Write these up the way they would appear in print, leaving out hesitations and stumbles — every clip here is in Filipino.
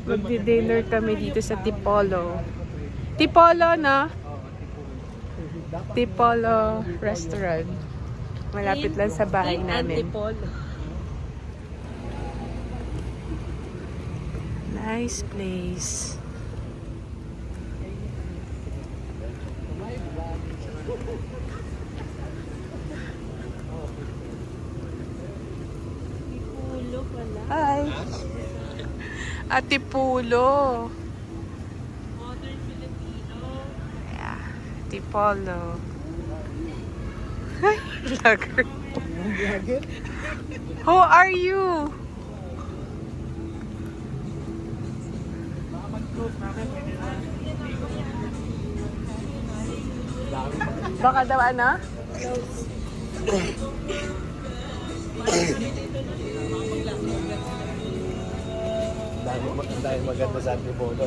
Magdi-dinner kami dito sa Tipolo. Tipolo, no? Tipolo Restaurant. Malapit lang sa bahay namin. Nice place. Hi. Ate Pulo. Modern Filipino. Yeah. Tipolo. Hi, vlogger. Who are you? Baka daw ano? Dahil maganda sa Antipolo.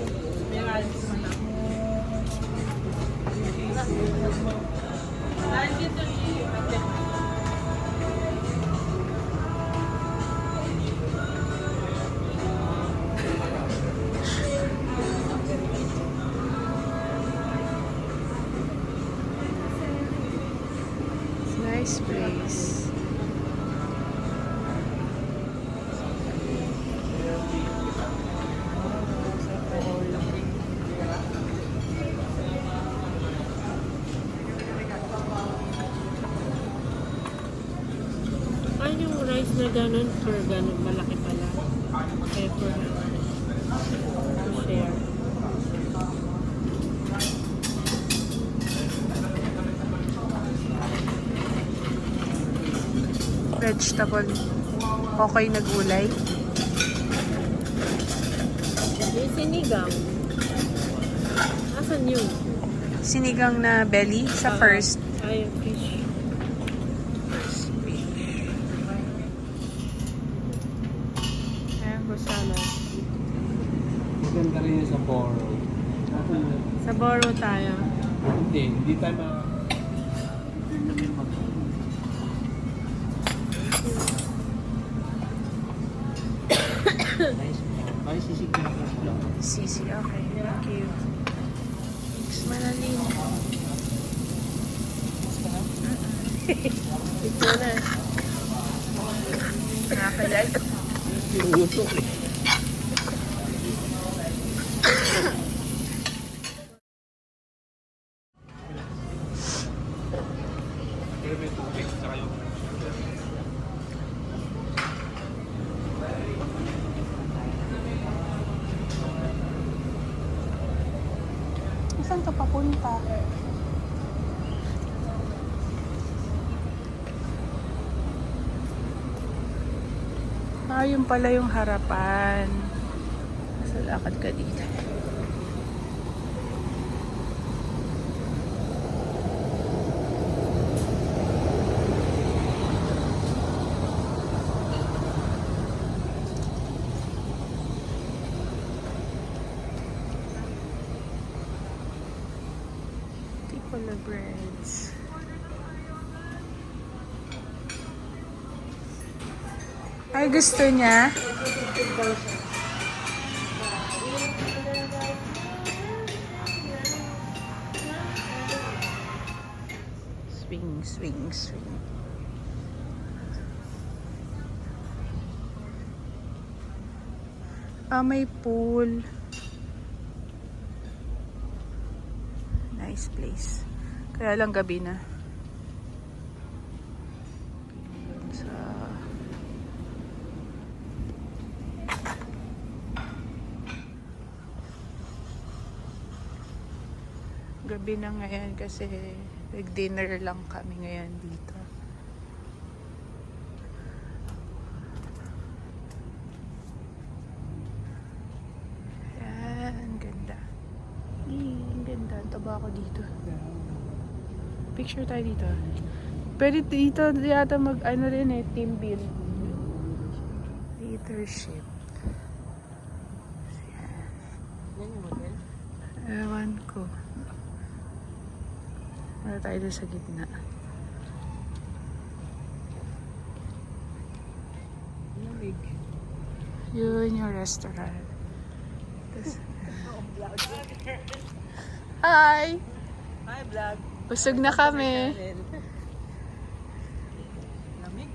It's a nice place. Ano yung rice na ganun for ganun malaki pala? Kaya for share. Vegetable. Okay na gulay. Yung sinigang. Asan yun? Sinigang na belly sa first. Ay, fish. Ayan, salad. Maganda rin yung sa Boro. Sa Boro tayo. Hindi tayo Sisi, okay. Thank you. Thanks, Manalin. Ito na. Nakakalag. Usok eh. Saan to papunta? Ah, yun pala yung harapan. Sa lakad ka dito. Tipolo breads. Ay, gusto niya? Swing, swing, swing. Ah, may pool. Nice place. Kaya lang gabi na. Sa gabi na ngayon kasi nag-dinner lang kami ngayon dito. Ayan, ganda. Ang ganda. Taba ako dito. Picture tayo dito. Pwede dito yata mag ano rin eh, team building. Leadership. Ewan ko. Wala tayo doon sa gitna. Yun yung restaurant. Hi! Hi, vlog. Busog na kami. Lamig.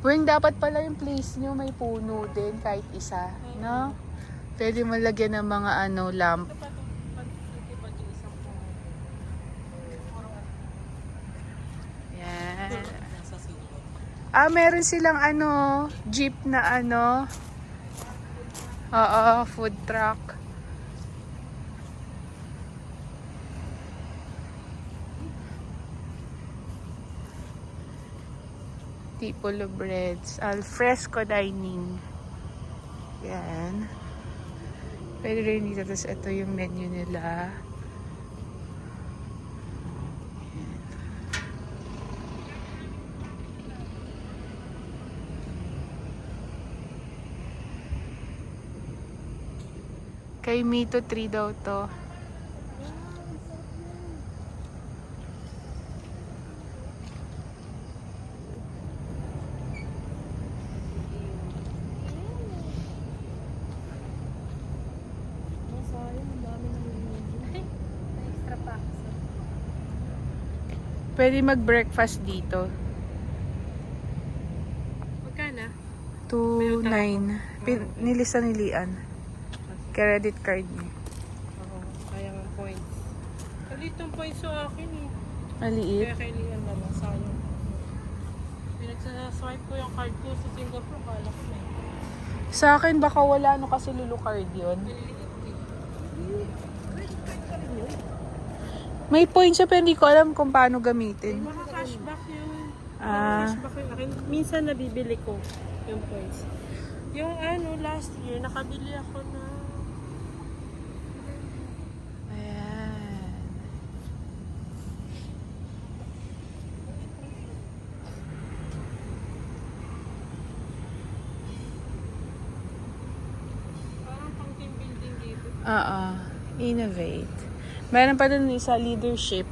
Weng, dapat pala yung place nyo may puno din kahit isa, no? Pwede mo lagyan ng mga lamp. Yan. Meron silang jeep na Oo, food truck. Tipolo breads. Al fresco dining. Yan. Pwede rin dito. Tapos ito yung menu nila. Kay Mito 3 daw to. Pwede mag-breakfast dito. Magkana? 2.9. Nilista ni Lian. Credit card niya. Oo, kaya ng points. Kalit yung points sa akin eh. Maliit. Kaya kailangan na lang, sayang. Pinagsaswipe ko yung card ko sa Singapore, kala ko na eh. Sa akin baka wala kasi Lulu card yun. May points siya pero hindi ko alam kung paano gamitin. Maka-cashback yun. Ah. Maka-cashback yun akin. Minsan nabibili ko yung points. Yung last year, nakabili ako na Ayan. parang pang team building dito. Innovate. Meron pa dun isa leadership.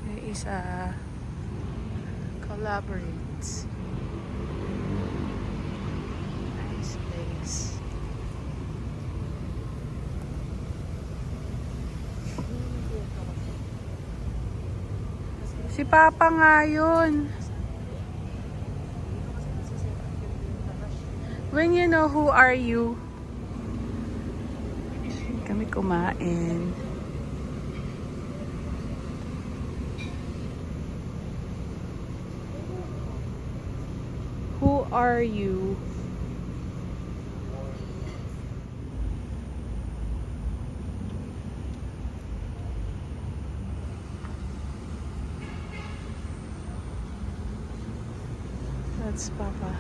May isa collaborates. Nice place. Si Papa nga yun. When you know who are you? Kami kumain. Who are you? That's Papa.